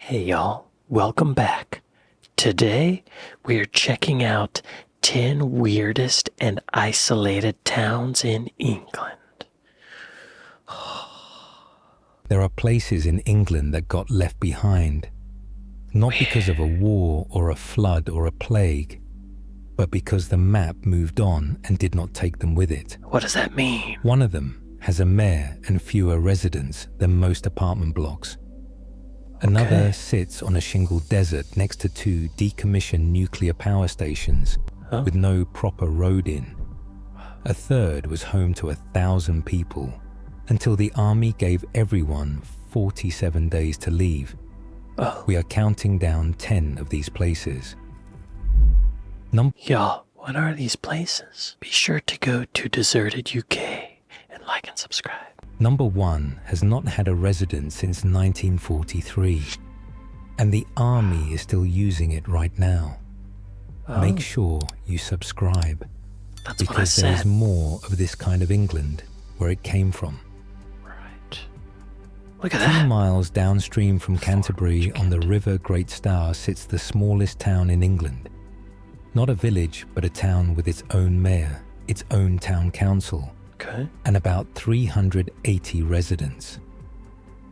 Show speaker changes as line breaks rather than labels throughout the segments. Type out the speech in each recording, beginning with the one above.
Hey y'all, welcome back. Today we're checking out 10 weirdest and isolated towns in England.
There are places in England that got left behind, not because of a war or a flood or a plague, but because the map moved on and did not take them with it.
What does that mean?
One of them has a mayor and fewer residents than most apartment blocks. Another sits on a shingle desert next to two decommissioned nuclear power stations with no proper road in. A third was home to 1,000 people until the army gave everyone 47 days to leave. We are counting down 10 of these places.
Y'all, what are these places? Be sure to go to Deserted UK and like and subscribe.
Number 1 has not had a resident since 1943, and the army is still using it right now. Make sure you subscribe, because there is more of this kind of England where it came from.
Right. Look at that.
2 miles downstream from Canterbury on the River Great Stour sits the smallest town in England. Not a village, but a town with its own mayor, its own town council, and about 380 residents.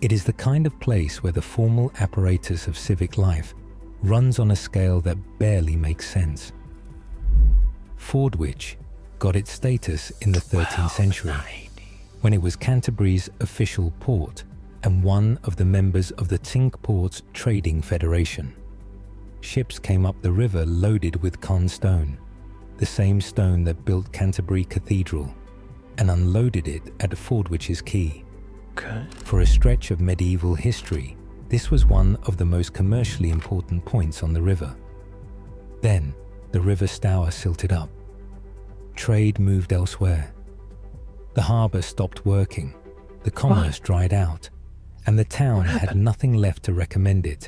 It is the kind of place where the formal apparatus of civic life runs on a scale that barely makes sense. Fordwich got its status in the 13th century, when it was Canterbury's official port and one of the members of the Cinque Ports Trading Federation. Ships came up the river loaded with con stone, the same stone that built Canterbury Cathedral, and unloaded it at Fordwich's quay. For a stretch of medieval history, this was one of the most commercially important points on the river. Then, the River Stour silted up. Trade moved elsewhere. The harbour stopped working, the commerce dried out, and the town had nothing left to recommend it,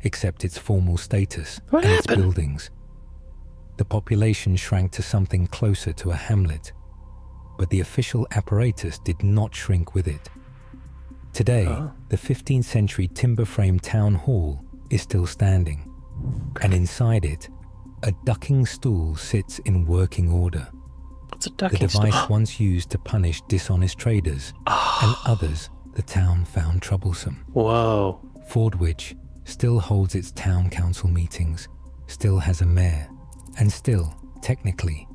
except its formal status and its buildings. The population shrank to something closer to a hamlet, but the official apparatus did not shrink with it. Today, the 15th century timber-frame town hall is still standing, and inside it, a ducking stool sits in working order.
What's a ducking
stool? The device
stool?
once used to punish dishonest traders and others the town found troublesome.
Whoa.
Fordwich still holds its town council meetings, still has a mayor, and still, technically,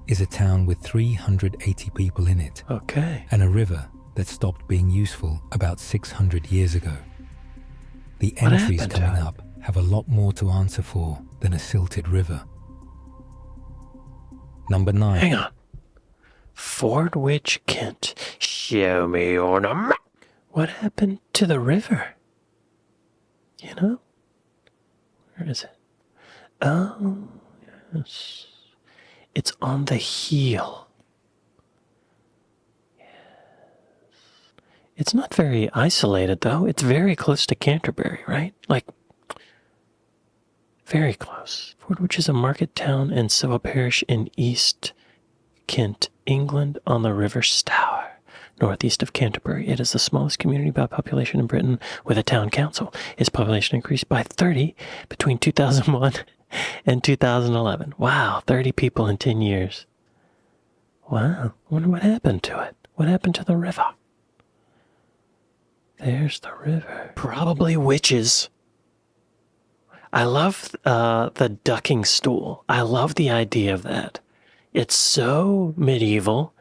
is a town with 380 people in it, and a river that stopped being useful about 600 years ago. The entries coming up have a lot more to answer for than a silted river. Number 9.
Hang on. Fordwich, Kent. Show me on a map. What happened to the river? You know? Where is it? Oh, yes. It's on the heel. Yes. It's not very isolated, though. It's very close to Canterbury, right? Like, very close. Fordwich is a market town and civil parish in East Kent, England, on the River Stour, northeast of Canterbury. It is the smallest community by population in Britain with a town council. Its population increased by 30 between 2001 and 2011. Wow, 30 people in 10 years. Wow, I wonder what happened to it. What happened to the river? There's the river. Probably witches. I love the ducking stool. I love the idea of that. It's so medieval,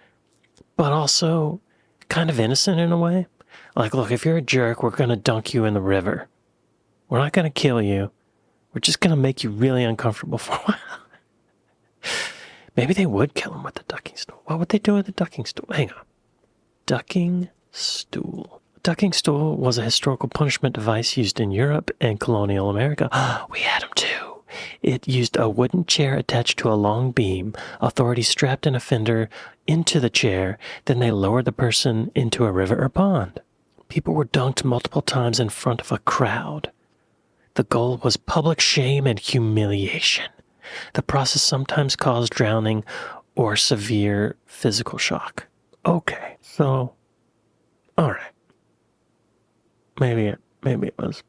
but also kind of innocent in a way. Like, look, if you're a jerk, we're going to dunk you in the river. We're not going to kill you. We're just going to make you really uncomfortable for a while. Maybe they would kill him with the ducking stool. What would they do with the ducking stool? Hang on. Ducking stool. A ducking stool was a historical punishment device used in Europe and colonial America. We had them too. It used a wooden chair attached to a long beam. Authorities strapped an offender into the chair. Then they lowered the person into a river or pond. People were dunked multiple times in front of a crowd. The goal was public shame and humiliation. The process sometimes caused drowning or severe physical shock. Okay, so, all right. Maybe it was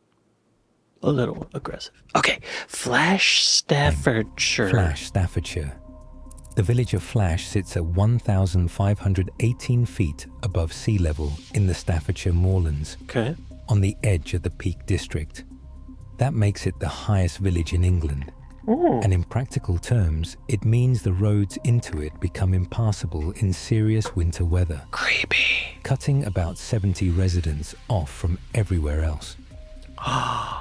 little aggressive. Okay, Flash, Staffordshire.
Flash, Staffordshire. The village of Flash sits at 1,518 feet above sea level in the Staffordshire moorlands,
Okay.
on the edge of the Peak District. That makes it the highest village in England. And in practical terms, it means the roads into it become impassable in serious winter weather,
Creepy.
cutting about 70 residents off from everywhere else.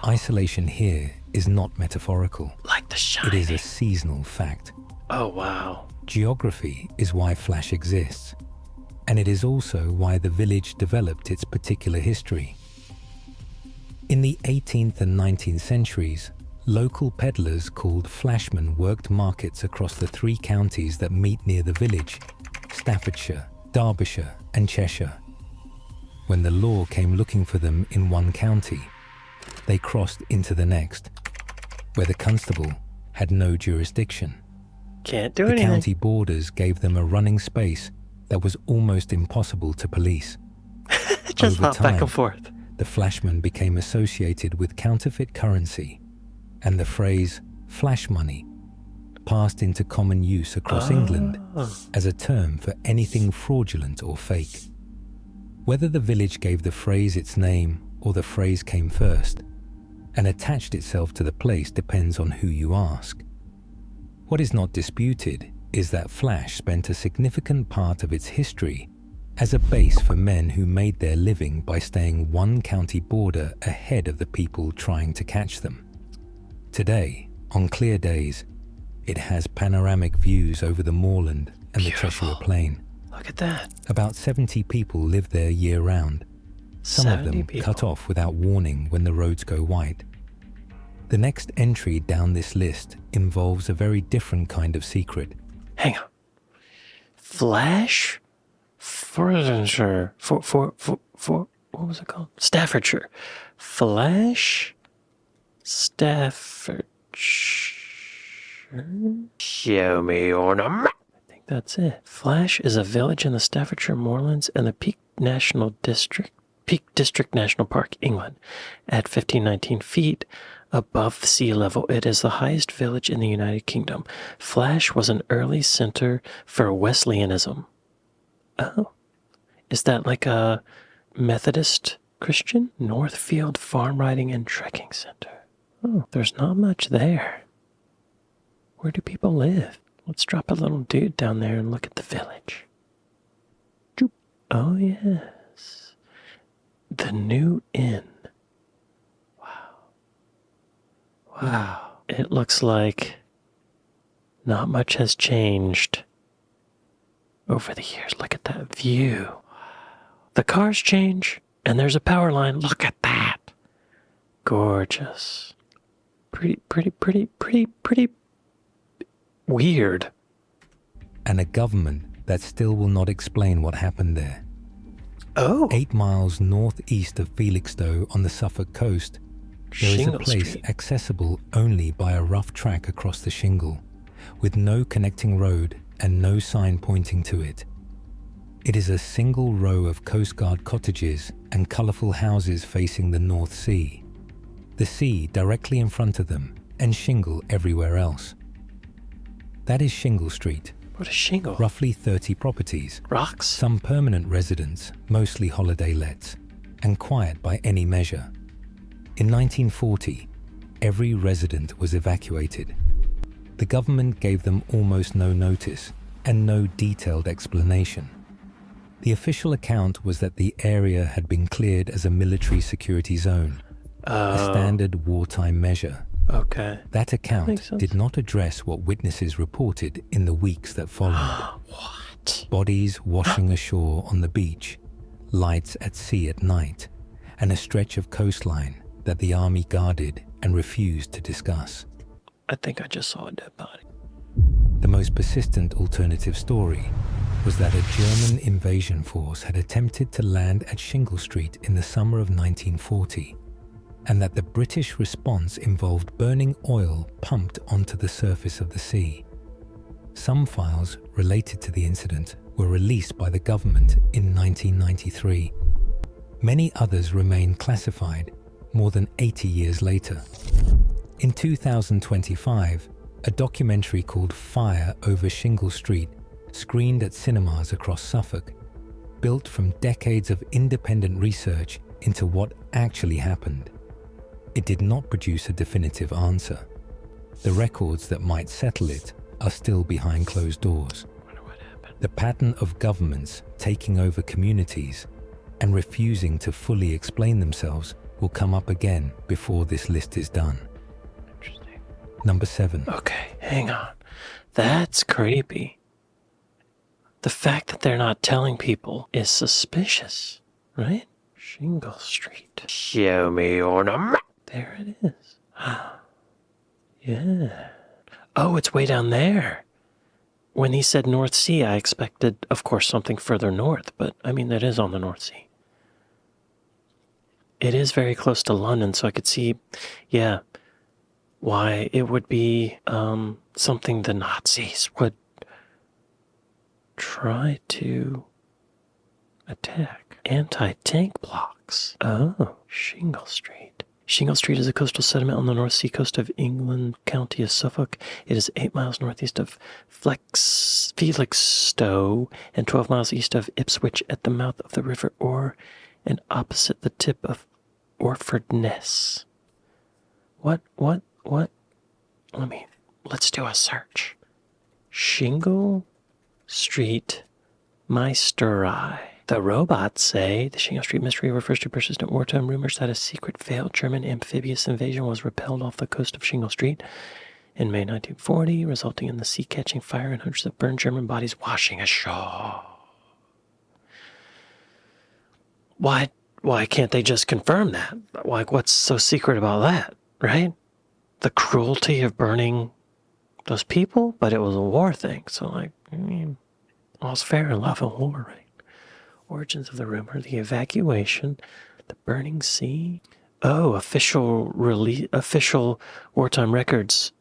Isolation here is not metaphorical.
Like The
It
Shining.
is a seasonal fact.
Oh, wow.
Geography is why Flash exists, and it is also why the village developed its particular history. In the 18th and 19th centuries, local peddlers called flashmen worked markets across the 3 counties that meet near the village: Staffordshire, Derbyshire, and Cheshire. When the law came looking for them in one county, they crossed into the next, where the constable had no jurisdiction.
Can't do
The
anything.
county borders gave them a running space that was almost impossible to police.
Just
Over
hop back
time,
and forth.
The flashmen became associated with counterfeit currency, and the phrase flash money passed into common use across England as a term for anything fraudulent or fake. Whether the village gave the phrase its name or the phrase came first and attached itself to the place depends on who you ask. What is not disputed is that Flash spent a significant part of its history as a base for men who made their living by staying one county border ahead of the people trying to catch them. Today, on clear days, it has panoramic views over the moorland and
Beautiful.
the Cheshire Plain.
Look at that.
About 70 people live there year-round, some of
70
them
people.
cut off without warning when the roads go white. The next entry down this list involves a very different kind of secret.
Hang on. Flash, Fordwich, what was it called? Staffordshire. Flash, Staffordshire. Show me on a map. I think that's it. Flash is a village in the Staffordshire moorlands and the Peak District National Park, England. At 1519 feet above sea level, it is the highest village in the United Kingdom. Flash was an early center for Wesleyanism. Oh. Is that like a Methodist Christian? Northfield Farm Riding and Trekking Center. Oh, there's not much there. Where do people live? Let's drop a little dude down there and look at the village. Joop. Oh, yes. The New Inn. Wow. It looks like not much has changed over the years. Look at that view. The cars change, and there's a power line. Look at that. Gorgeous. Pretty weird.
And a government that still will not explain what happened there.
Oh.
8 miles northeast of Felixstowe on the Suffolk coast, there is a
Shingle
place
Street.
accessible only by a rough track across the Shingle, with no connecting road and no sign pointing to it. It is a single row of Coast Guard cottages and colourful houses facing the North Sea. The sea directly in front of them, and shingle everywhere else. That is Shingle Street.
What is Shingle?
Roughly 30 properties,
Rocks?
some permanent residents, mostly holiday lets, and quiet by any measure. In 1940, every resident was evacuated. The government gave them almost no notice and no detailed explanation. The official account was that the area had been cleared as a military security zone, a standard wartime measure.
Okay.
That
makes
account
sense.
did not address what witnesses reported in the weeks that followed.
What?
Bodies washing ashore on the beach, lights at sea at night, and a stretch of coastline that the army guarded and refused to discuss.
I think I just saw a dead body.
The most persistent alternative story was that a German invasion force had attempted to land at Shingle Street in the summer of 1940, and that the British response involved burning oil pumped onto the surface of the sea. Some files related to the incident were released by the government in 1993. Many others remain classified, more than 80 years later. In 2025, a documentary called Fire Over Shingle Street screened at cinemas across Suffolk, built from decades of independent research into what actually happened. It did not produce a definitive answer. The records that might settle it are still behind closed doors. The pattern of governments taking over communities and refusing to fully explain themselves will come up again before this list is done.
Interesting.
Number 7.
Okay, hang on. That's creepy. The fact that they're not telling people is suspicious, right? Shingle Street. Show me on a map. There it is. Yeah. Oh, it's way down there. When he said North Sea, I expected, of course, something further north, but I mean, that is on the North Sea. It is very close to London, so I could see, yeah, why it would be something the Nazis would try to attack. Anti-tank blocks. Oh, Shingle Street. Shingle Street is a coastal settlement on the North Sea coast of England, county of Suffolk. It is 8 miles northeast of Felixstowe and 12 miles east of Ipswich at the mouth of the River Orr and opposite the tip of Orfordness. What? Let's do a search. Shingle Street Meisterei. The robots say the Shingle Street mystery refers to persistent wartime rumors that a secret failed German amphibious invasion was repelled off the coast of Shingle Street in May 1940, resulting in the sea catching fire and hundreds of burned German bodies washing ashore. Why can't they just confirm that? Like, what's so secret about that, right? The cruelty of burning those people, but it was a war thing, so like, I mean, all's fair in love and war, right? Origins of the rumor, the evacuation, the burning sea. Oh, official wartime records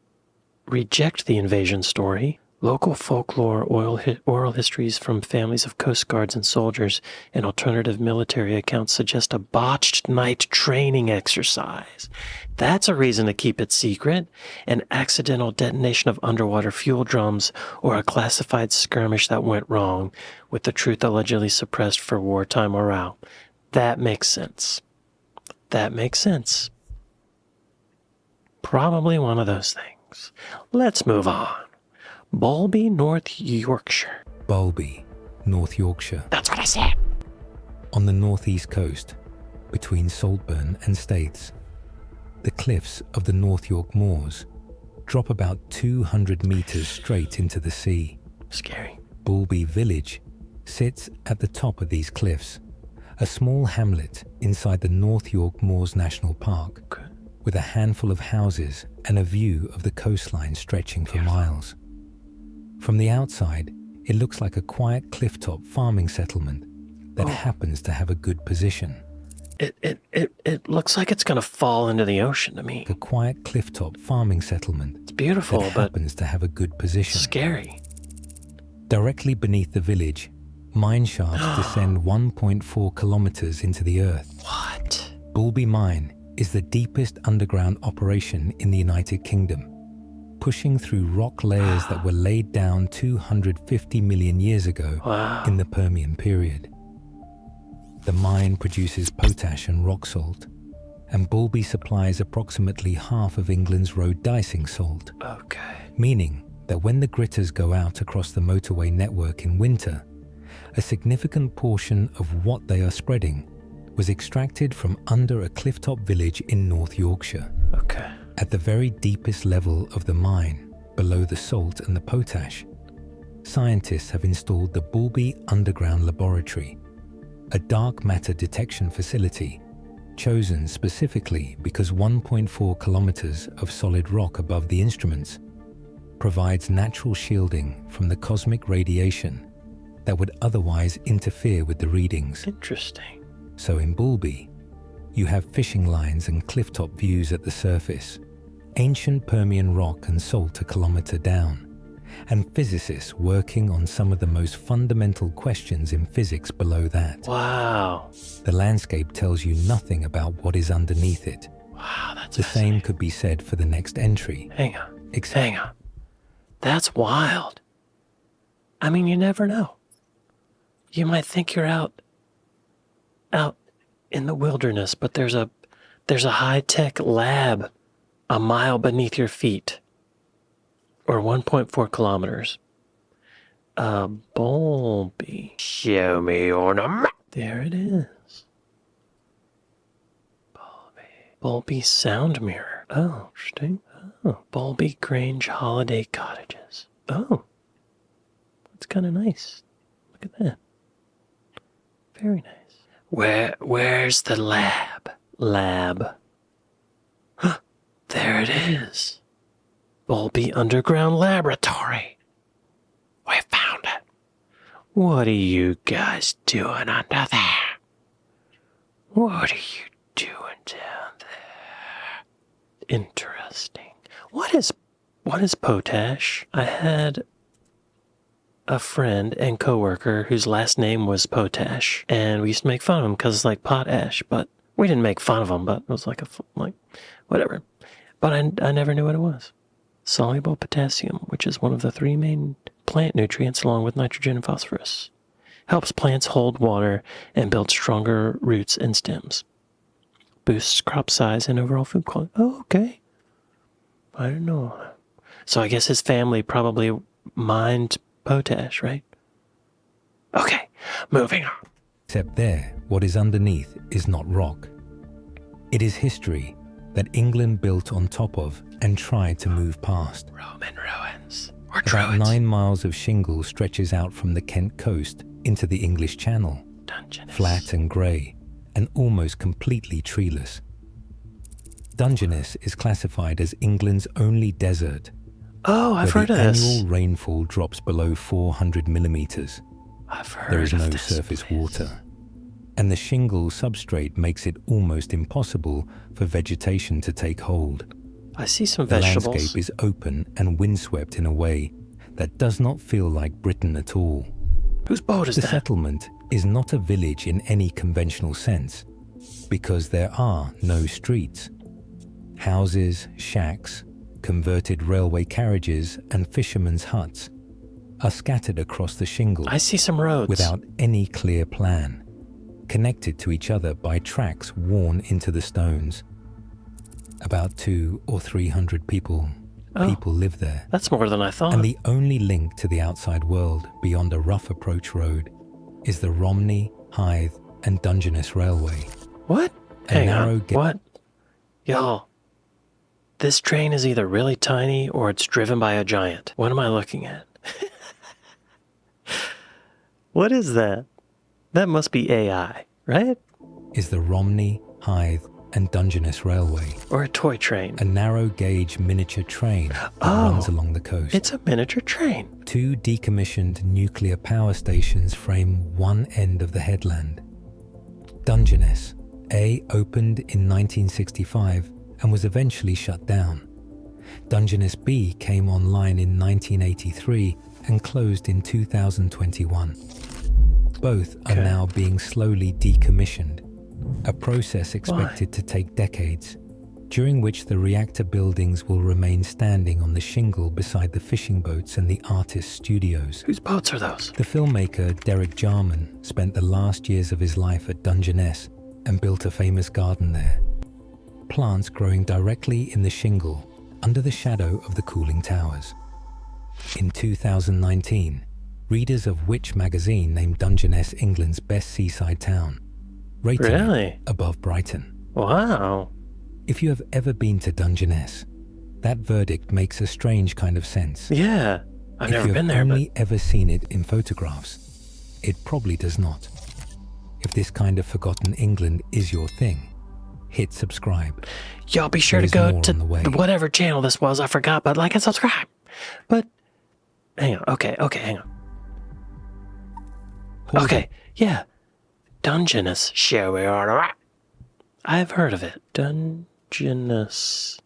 reject the invasion story. Local folklore, oral histories from families of coast guards and soldiers, and alternative military accounts suggest a botched night training exercise. That's a reason to keep it secret. An accidental detonation of underwater fuel drums or a classified skirmish that went wrong, with the truth allegedly suppressed for wartime morale. That makes sense. Probably one of those things. Let's move on. Boulby, North Yorkshire.
Boulby, North Yorkshire.
That's what I said.
On the northeast coast, between Saltburn and Staithes, the cliffs of the North York Moors drop about 200 meters straight into the sea.
Scary.
Boulby village sits at the top of these cliffs, a small hamlet inside the North York Moors National Park,
Okay.
with a handful of houses and a view of the coastline stretching for miles. From the outside, it looks like a quiet clifftop farming settlement that happens to have a good position.
It looks like it's going to fall into the ocean to me.
A quiet clifftop farming settlement
It's beautiful,
that
but
happens to have a good position.
scary.
Directly beneath the village, mine shafts descend 1.4 kilometers into the earth.
What?
Boulby Mine is the deepest underground operation in the United Kingdom, pushing through rock layers that were laid down 250 million years ago in the Permian period. The mine produces potash and rock salt, and Boulby supplies approximately half of England's road dicing salt,
Okay.
meaning that when the gritters go out across the motorway network in winter, a significant portion of what they are spreading was extracted from under a clifftop village in North Yorkshire.
Okay.
At the very deepest level of the mine, below the salt and the potash, scientists have installed the Boulby Underground Laboratory, a dark matter detection facility chosen specifically because 1.4 kilometers of solid rock above the instruments provides natural shielding from the cosmic radiation that would otherwise interfere with the readings.
Interesting.
So in Boulby, you have fishing lines and clifftop views at the surface, ancient Permian rock and salt a kilometer down, and physicists working on some of the most fundamental questions in physics below that.
Wow.
The landscape tells you nothing about what is underneath it.
Wow, that's
The same could be said for the next entry.
Hang on. That's wild. I mean, you never know. You might think you're out in the wilderness, but there's a high-tech lab a mile beneath your feet, or 1.4 kilometers. Boulby. Show me on a map. There it is. Boulby Sound Mirror. Oh, interesting. Oh, Boulby Grange Holiday Cottages. Oh, that's kind of nice. Look at that. Very nice. Where's the lab? Huh, there it is. Boulby Underground Laboratory. We found it. What are you guys doing under there? What are you doing down there? Interesting. What is potash? I had a friend and coworker whose last name was Potash, and we used to make fun of him because it's like potash, but we didn't make fun of him, but it was like whatever. But I never knew what it was. Soluble potassium, which is one of the 3 main plant nutrients along with nitrogen and phosphorus. Helps plants hold water and build stronger roots and stems. Boosts crop size and overall food quality. Oh, okay. I don't know. So I guess his family probably mined potash, right? Okay, moving on.
Except there, what is underneath is not rock. It is history that England built on top of and tried to move past.
Roman ruins. Or
About
druids.
9 miles of shingle stretches out from the Kent coast into the English Channel,
Dungeness.
flat and grey, and almost completely treeless. Dungeness is classified as England's only desert,
Oh, I've
where
heard of
the
this.
annual rainfall drops below 400 millimeters.
I've heard
There is
of
no
this
surface
place.
water, and the shingle substrate makes it almost impossible for vegetation to take hold.
I see some
The
vegetables.
landscape is open and windswept in a way that does not feel like Britain at all.
Whose boat is
The
that?
settlement is not a village in any conventional sense, because there are no streets. Houses, shacks, converted railway carriages, and fishermen's huts are scattered across the shingle
I see some roads.
without any clear plan, connected to each other by tracks worn into the stones. About 200 or 300 people live there,
That's more than I thought.
and the only link to the outside world beyond a rough approach road is the Romney, Hythe, and Dungeness Railway.
What?
A
Hang
narrow
on.
ga-
What? Y'all, this train is either really tiny or it's driven by a giant. What am I looking at? What is that? That must be AI, right?
Is the Romney, Hythe, and Dungeness Railway,
Or a toy train.
a narrow gauge miniature train that
Oh,
runs along the coast.
It's a miniature train.
2 decommissioned nuclear power stations frame one end of the headland. Dungeness A opened in 1965 and was eventually shut down. Dungeness B came online in 1983 and closed in 2021. Both are
Okay.
now being slowly decommissioned, a process expected to take decades, during which the reactor buildings will remain standing on the shingle beside the fishing boats and the artists' studios.
Whose boats are those?
The filmmaker Derek Jarman spent the last years of his life at Dungeness and built a famous garden there. Plants growing directly in the shingle under the shadow of the cooling towers. In 2019, readers of Which magazine named Dungeness England's best seaside town, rating
Really?
it above Brighton.
Wow.
If you have ever been to Dungeness, that verdict makes a strange kind of sense.
Yeah. I've
If
never
you
been
have
there, but
only ever seen it in photographs, it probably does not. If this kind of forgotten England is your thing, hit subscribe.
y'all be sure
There
to
is
go
more
to
on the way.
whatever channel this was. I forgot, but like and subscribe. But hang on. Okay, hang on.
Horden.
Okay, yeah. Dungeness. Shall we order it? I've heard of it. Dungeness.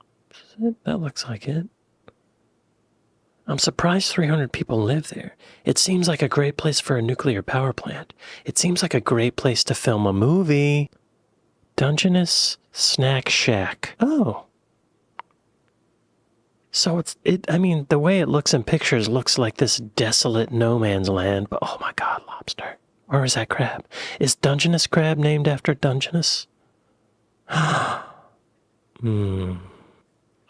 That looks like it. I'm surprised 300 people live there. It seems like a great place for a nuclear power plant. It seems like a great place to film a movie. Dungeness Snack Shack. Oh. So the way it looks in pictures looks like this desolate no man's land, but oh my god, lobster. Or is that crab? Is Dungeness crab named after Dungeness? I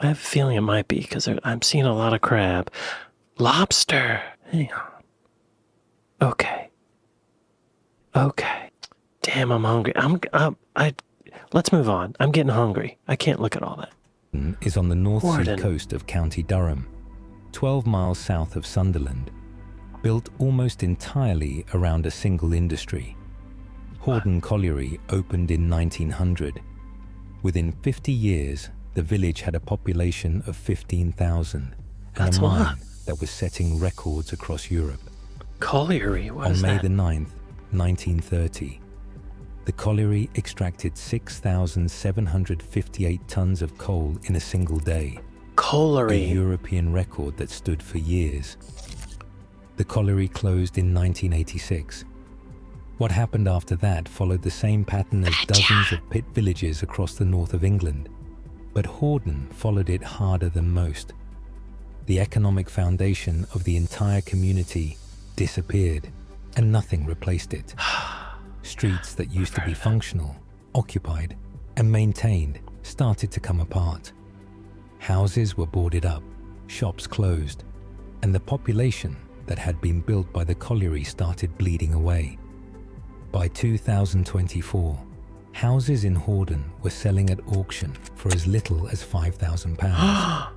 have a feeling it might be because I'm seeing a lot of crab. Lobster. Hang on. Okay. Damn, I'm hungry. Let's move on. I'm getting hungry. I can't look at all that.
Is on the North
Horden.
Sea coast of County Durham, 12 miles south of Sunderland, built almost entirely around a single industry. Horden Colliery opened in 1900. Within 50 years, the village had a population of 15,000 and
That's
a
a lot.
mine that was setting records across Europe.
Colliery, what
On
is
May
that?
the 9th, 1930, the colliery extracted 6,758 tons of coal in a single day, a
Colliery.
European record that stood for years. The colliery closed in 1986. What happened after that followed the same pattern as dozens of pit villages across the north of England, but Horden followed it harder than most. The economic foundation of the entire community disappeared, and nothing replaced it. Streets that used to be functional, occupied, and maintained started to come apart. Houses were boarded up, shops closed, and the population that had been built by the colliery started bleeding away. By 2024, houses in Horden were selling at auction for as little as £5,000.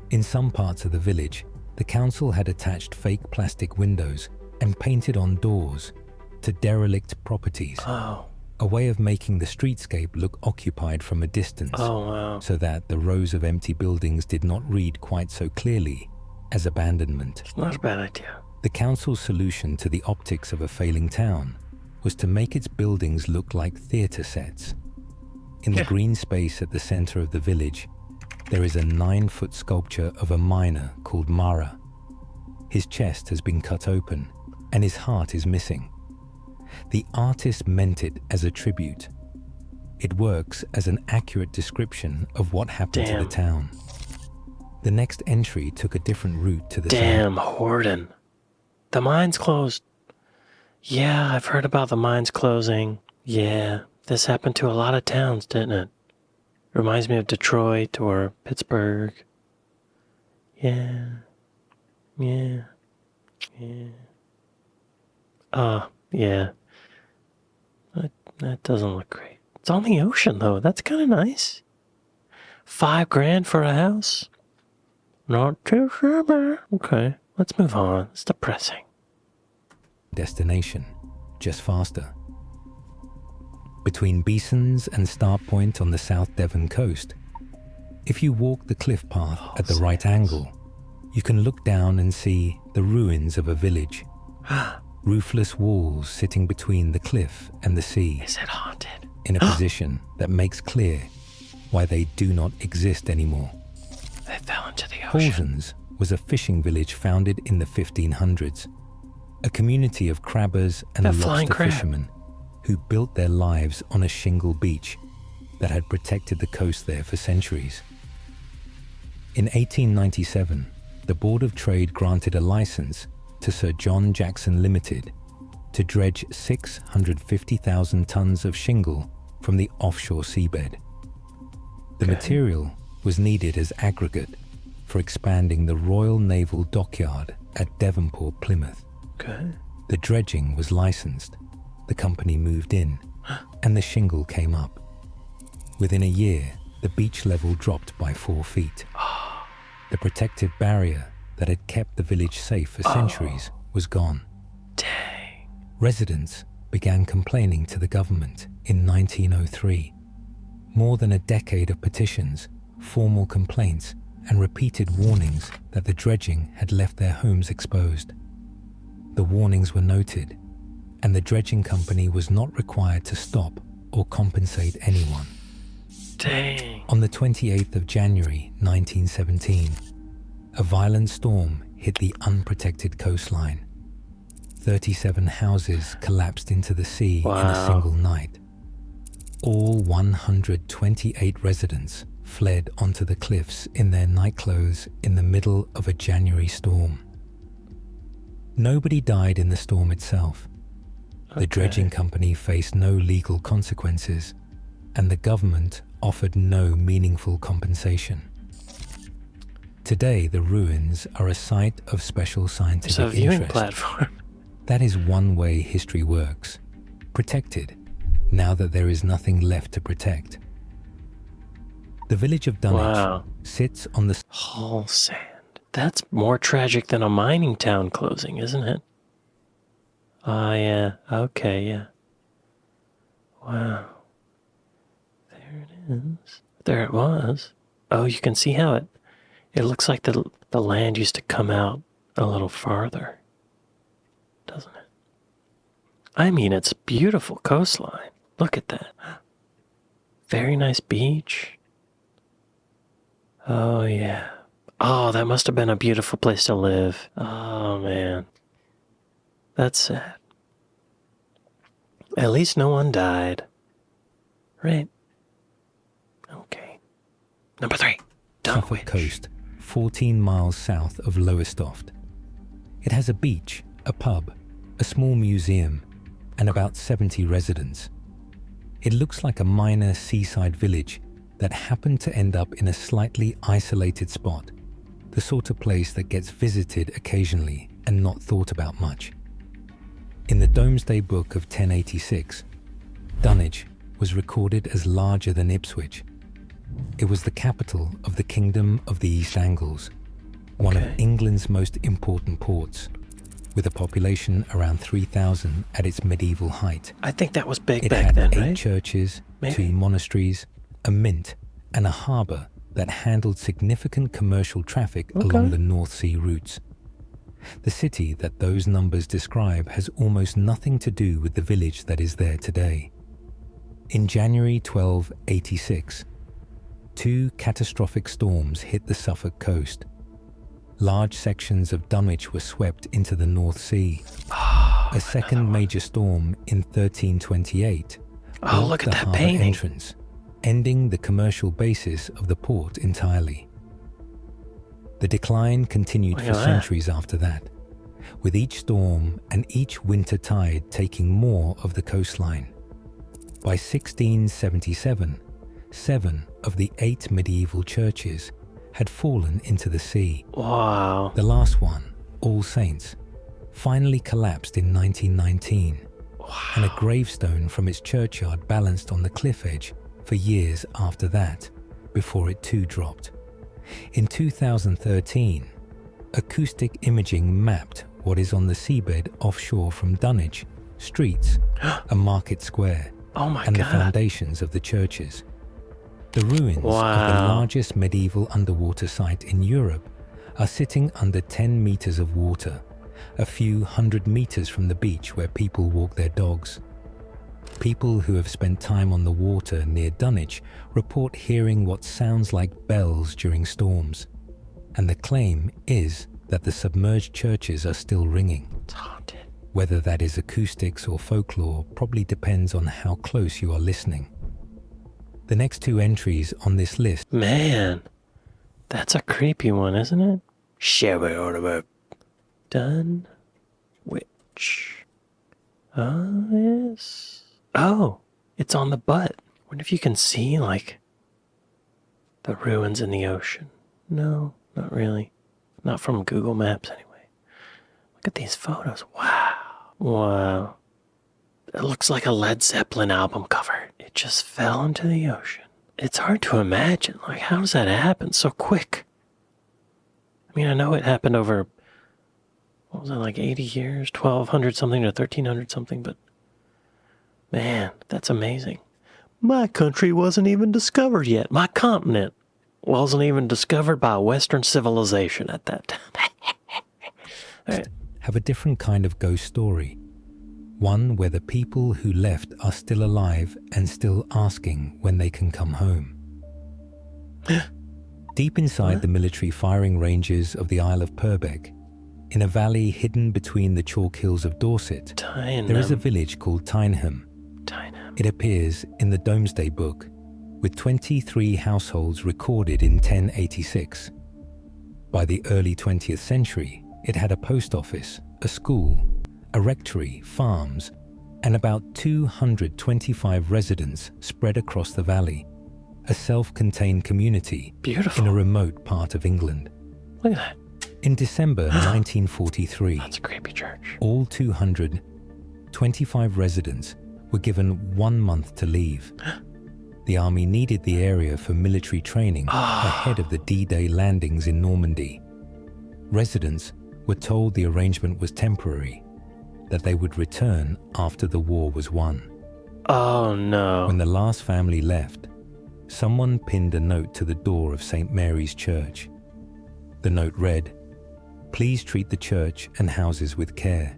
In some parts of the village, the council had attached fake plastic windows and painted on doors to derelict properties,
Oh.
a way of making the streetscape look occupied from a distance,
Oh, wow.
so that the rows of empty buildings did not read quite so clearly as abandonment.
It's not a bad idea.
The council's solution to the optics of a failing town was to make its buildings look like theatre sets. In the green space at the centre of the village, there is a 9-foot sculpture of a miner called Mara. His chest has been cut open, and his heart is missing. The artist meant it as a tribute. It works as an accurate description of what happened to the town. The next entry took a different route to the
Damn, Horden. The mine's closed. Yeah, I've heard about the mines closing. Yeah, this happened to a lot of towns, didn't it? Reminds me of Detroit or Pittsburgh. Yeah. Yeah. Yeah. That doesn't look great. It's on the ocean, though. That's kind of nice. $5,000 for a house? Not too shabby. Okay, let's move on. It's depressing.
destination, just faster. Between Beesons and Start Point on the South Devon coast, if you walk the cliff path at the right angle, you can look down and see the ruins of a village. Roofless walls sitting between the cliff and the sea.
Is it haunted?
In a position that makes clear why they do not exist anymore.
They fell into the ocean.
Hallsands was a fishing village founded in the 1500s. A community of crabbers and lobster fishermen who built their lives on a shingle beach that had protected the coast there for centuries. In 1897, the Board of Trade granted a license to Sir John Jackson Limited to dredge 650,000 tons of shingle from the offshore seabed. The material was needed as aggregate for expanding the Royal Naval Dockyard at Devonport, Plymouth. The dredging was licensed, the company moved in, and the shingle came up. Within a year, the beach level dropped by 4 feet. The protective barrier that had kept the village safe for centuries was gone.
Dang.
Residents began complaining to the government in 1903. More than a decade of petitions, formal complaints, and repeated warnings that the dredging had left their homes exposed. The warnings were noted, and the dredging company was not required to stop or compensate anyone.
Dang.
On the 28th of January 1917, a violent storm hit the unprotected coastline. 37 houses collapsed into the sea in a single night. All 128 residents fled onto the cliffs in their nightclothes in the middle of a January storm. Nobody died in the storm itself. The dredging company faced no legal consequences, and the government offered no meaningful compensation. Today, the ruins are a site of special scientific interest.
It's a viewing platform.
That is one way history works. Protected, now that there is nothing left to protect. The village of Dunwich sits on the...
Hallsands. That's more tragic than a mining town closing, isn't it? Oh, yeah. Okay, yeah. Wow. There it is. There it was. Oh, you can see how it looks like the land used to come out a little farther, doesn't it? I mean, it's a beautiful coastline. Look at that. Very nice beach. Oh, yeah. Oh, that must have been a beautiful place to live. Oh, man. That's sad. At least no one died. Right. Okay. Number 3. Dunwich.
Suffolk coast, 14 miles south of Lowestoft. It has a beach, a pub, a small museum, and about 70 residents. It looks like a minor seaside village that happened to end up in a slightly isolated spot, the sort of place that gets visited occasionally and not thought about much. In the Domesday Book of 1086, Dunwich was recorded as larger than Ipswich. It was the capital of the Kingdom of the East Angles, one of England's most important ports, with a population around 3,000 at its medieval height.
I think that was big back then, right?
It had 8 churches, 2 monasteries, a mint, and a harbour that handled significant commercial traffic along the North Sea routes. The city that those numbers describe has almost nothing to do with the village that is there today. In January 1286, 2 catastrophic storms hit the Suffolk coast. Large sections of Dunwich were swept into the North Sea. A second major storm in 1328 blocked the harbour entrance, ending the commercial basis of the port entirely. The decline continued for centuries after that, with each storm and each winter tide taking more of the coastline. By 1677, 7 of the 8 medieval churches had fallen into the sea.
Wow.
The last one, All Saints, finally collapsed in 1919, and a gravestone from its churchyard balanced on the cliff edge for years after that, before it too dropped. In 2013, acoustic imaging mapped what is on the seabed offshore from Dunwich, streets, a market square, and the foundations of the churches. The ruins of the largest medieval underwater site in Europe are sitting under 10 meters of water, a few hundred meters from the beach where people walk their dogs. People who have spent time on the water near Dunwich report hearing what sounds like bells during storms, and the claim is that the submerged churches are still ringing.
It's haunted.
Whether that is acoustics or folklore probably depends on how close you are listening. The next 2 entries on this list...
Man, that's a creepy one, isn't it? Dunwich. Oh, yes. Oh, it's on the butt. Wonder if you can see, like, the ruins in the ocean. No, not really. Not from Google Maps, anyway. Look at these photos. Wow. Wow. It looks like a Led Zeppelin album cover. It just fell into the ocean. It's hard to imagine. Like, how does that happen so quick? I mean, I know it happened over, what was it, like 80 years? 1,200 something to 1,300 something, but man, that's amazing. My country wasn't even discovered yet. My continent wasn't even discovered by Western civilization at that time. Right.
Have a different kind of ghost story. One where the people who left are still alive and still asking when they can come home. Deep inside the military firing ranges of the Isle of Purbeck, In a valley hidden between the chalk hills of Dorset,
Tyneham.
there is a village called Tyneham.
Tyneham.
It appears in the Domesday Book, with 23 households recorded in 1086. By the early 20th century, it had a post office, a school, a rectory, farms, and about 225 residents spread across the valley, a self-contained community
Beautiful.
in a remote part of England.
Look at that.
In December 1943,
That's a creepy church.
all 225 residents were given 1 month to leave. The army needed the area for military training ahead of the D-Day landings in Normandy. Residents were told the arrangement was temporary, that they would return after the war was won.
Oh no.
When the last family left, someone pinned a note to the door of St. Mary's Church. The note read, "Please treat the church and houses with care.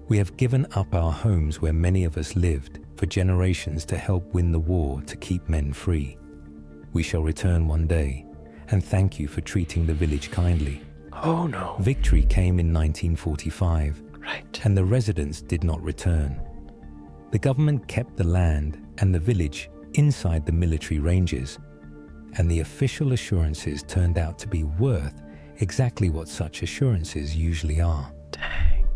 We have given up our homes where many of us lived for generations to help win the war to keep men free. We shall return one day, and thank you for treating the village kindly."
Oh no.
Victory came in 1945,
Right.
and the residents did not return. The government kept the land and the village inside the military ranges, and the official assurances turned out to be worth exactly what such assurances usually are.
Dang.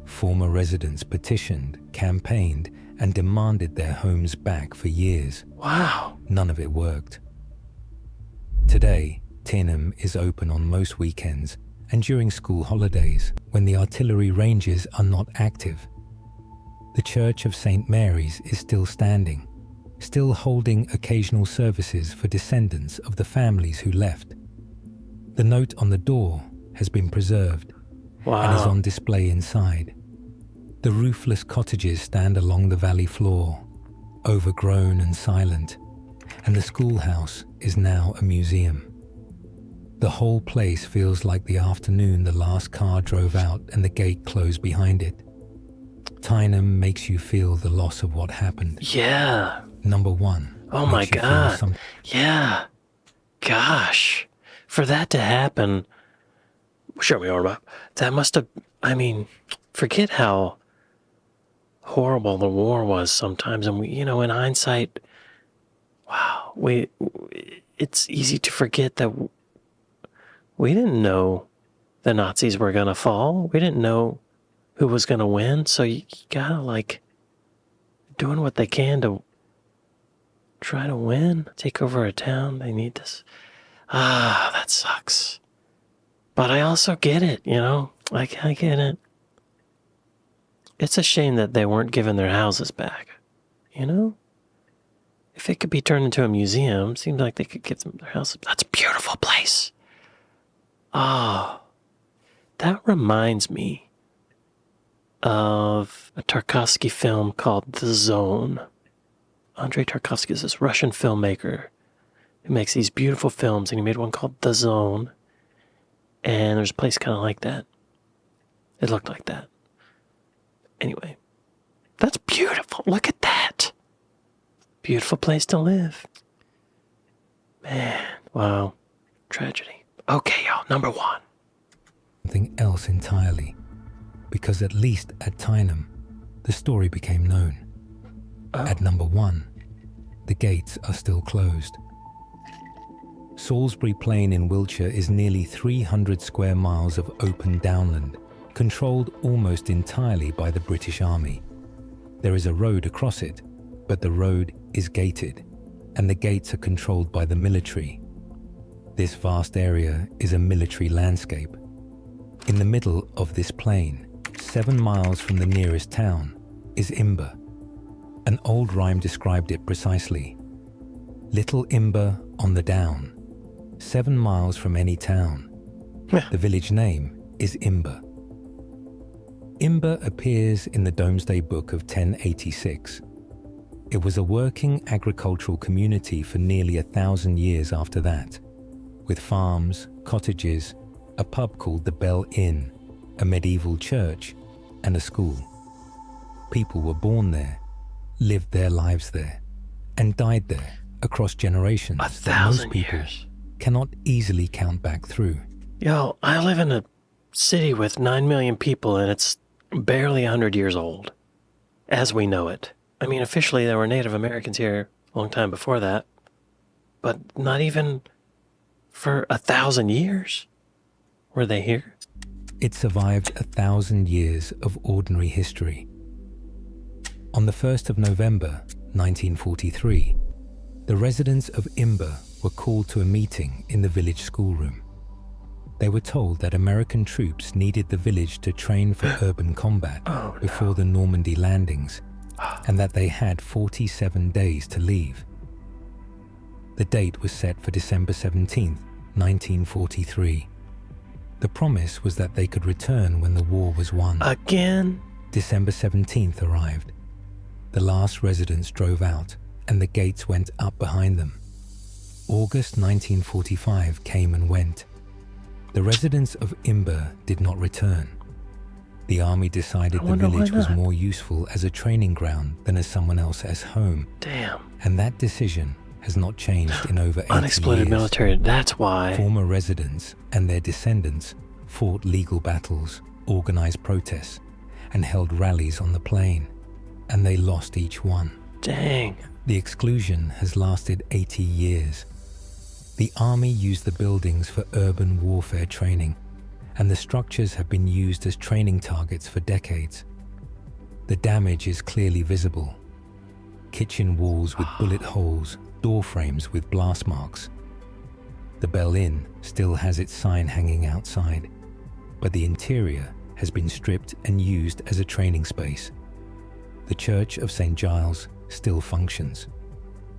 Former residents petitioned, campaigned, and demanded their homes back for years.
Wow.
None of it worked. Today, Tyneham is open on most weekends and during school holidays when the artillery ranges are not active. The Church of St. Mary's is still standing, still holding occasional services for descendants of the families who left. The note on the door has been preserved and is
Wow.
on display inside. The roofless cottages stand along the valley floor, overgrown and silent, and the schoolhouse is now a museum. The whole place feels like the afternoon the last car drove out and the gate closed behind it. Tyneham makes you feel the loss of what happened.
Yeah.
Number one.
Oh my
makes you feel
God.
some-
Yeah. Gosh. For that to happen, show me over. That must have, I mean, forget how horrible the war was sometimes. And we, in hindsight, wow, it's easy to forget that we didn't know the Nazis were going to fall. We didn't know who was going to win. So you gotta doing what they can to try to win, take over a town. They need this. That sucks. But I also get it, I get it. It's a shame that they weren't given their houses back, If it could be turned into a museum, seems like they could give them their houses. That's a beautiful place. Oh, that reminds me of a Tarkovsky film called The Zone. Andrei Tarkovsky is this Russian filmmaker who makes these beautiful films, and he made one called The Zone. And there's a place kind of like that. It looked like that. Anyway, that's beautiful. Look at that. Beautiful place to live. Man, wow. Tragedy. Okay, y'all, number one.
Something else entirely, because at least at Tyneham, the story became known.
Oh.
At number one, the gates are still closed. Salisbury Plain in Wiltshire is nearly 300 square miles of open downland, controlled almost entirely by the British Army. There is a road across it, but the road is gated, and the gates are controlled by the military. This vast area is a military landscape. In the middle of this plain, 7 miles from the nearest town, is Imber. An old rhyme described it precisely. Little Imber on the down, 7 miles from any town. The village name is Imber. Imber appears in the Domesday Book of 1086. It was a working agricultural community for nearly 1,000 years after that, with farms, cottages, a pub called the Bell Inn, a medieval church, and a school. People were born there, lived their lives there, and died there across generations that most
1,000
people
years.
cannot easily count back through.
Yo, I live in a city with 9 million people, and it's barely 100 years old, as we know it. I mean, officially there were Native Americans here a long time before that, but not even for 1,000 years were they here.
It survived 1,000 years of ordinary history. On the 1st of November, 1943, the residents of Imber were called to a meeting in the village schoolroom. They were told that American troops needed the village to train for urban combat before the Normandy landings, and that they had 47 days to leave. The date was set for December 17th, 1943. The promise was that they could return when the war was won.
Again?
December 17th arrived. The last residents drove out, and the gates went up behind them. August 1945 came and went. The residents of Imber did not return. The army decided the village was more useful as a training ground than as someone else's home.
Damn.
And that decision has not changed in over 80
Unexploded
years.
military, that's why.
Former residents and their descendants fought legal battles, organized protests, and held rallies on the plain, and they lost each one.
Dang.
The exclusion has lasted 80 years. The army used the buildings for urban warfare training, and the structures have been used as training targets for decades. The damage is clearly visible. Kitchen walls with bullet holes, door frames with blast marks. The Bell Inn still has its sign hanging outside, but the interior has been stripped and used as a training space. The Church of St. Giles still functions,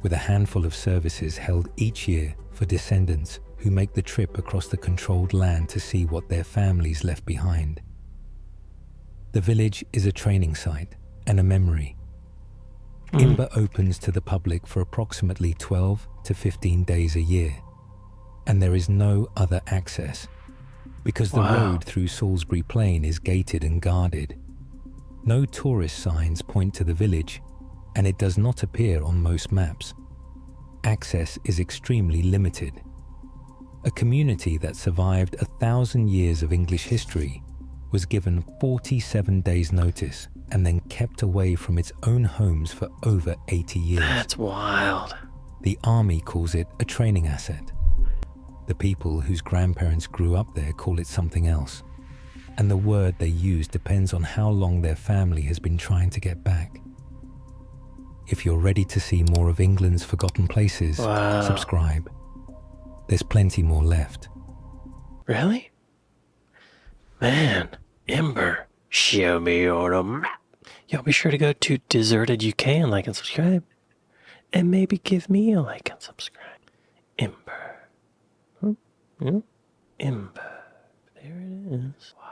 with a handful of services held each year for descendants who make the trip across the controlled land to see what their families left behind. The village is a training site and a memory. Imber opens to the public for approximately 12 to 15 days a year, and there is no other access because the road through Salisbury Plain is gated and guarded. No tourist signs point to the village, and it does not appear on most maps. Access is extremely limited. A community that survived 1,000 years of English history was given 47 days' notice and then kept away from its own homes for over 80 years.
That's wild.
The army calls it a training asset. The people whose grandparents grew up there call it something else, and the word they use depends on how long their family has been trying to get back. If you're ready to see more of England's forgotten places, subscribe. There's plenty more left.
Really? Man, Imber, show me your map. Y'all be sure to go to Deserted UK and like and subscribe. And maybe give me a like and subscribe. Imber. Imber. There it is. Wow.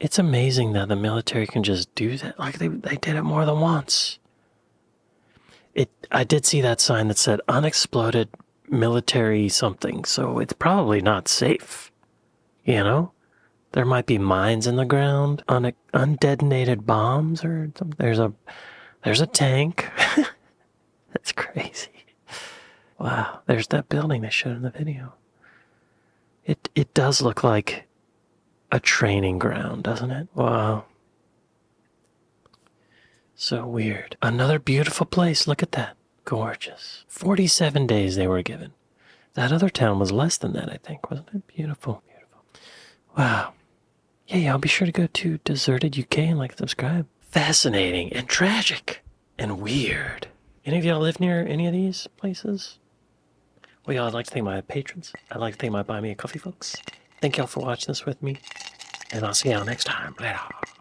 It's amazing that the military can just do that. Like they did it more than once. I did see that sign that said unexploded military something, so it's probably not safe. You know? There might be mines in the ground, undetonated bombs or something. There's a tank. That's crazy. Wow, there's that building they showed in the video. It does look like a training ground, doesn't it? Wow. So weird. Another beautiful place. Look at that. Gorgeous. 47 days they were given. That other town was less than that, I think. Wasn't it? Beautiful. Beautiful. Wow. Yeah, y'all be sure to go to Deserted UK and like and subscribe. Fascinating and tragic and weird. Any of y'all live near any of these places? Well, y'all, I'd like to thank my patrons. I'd like to thank my Buy Me a Coffee folks. Thank y'all for watching this with me. And I'll see y'all next time. Later.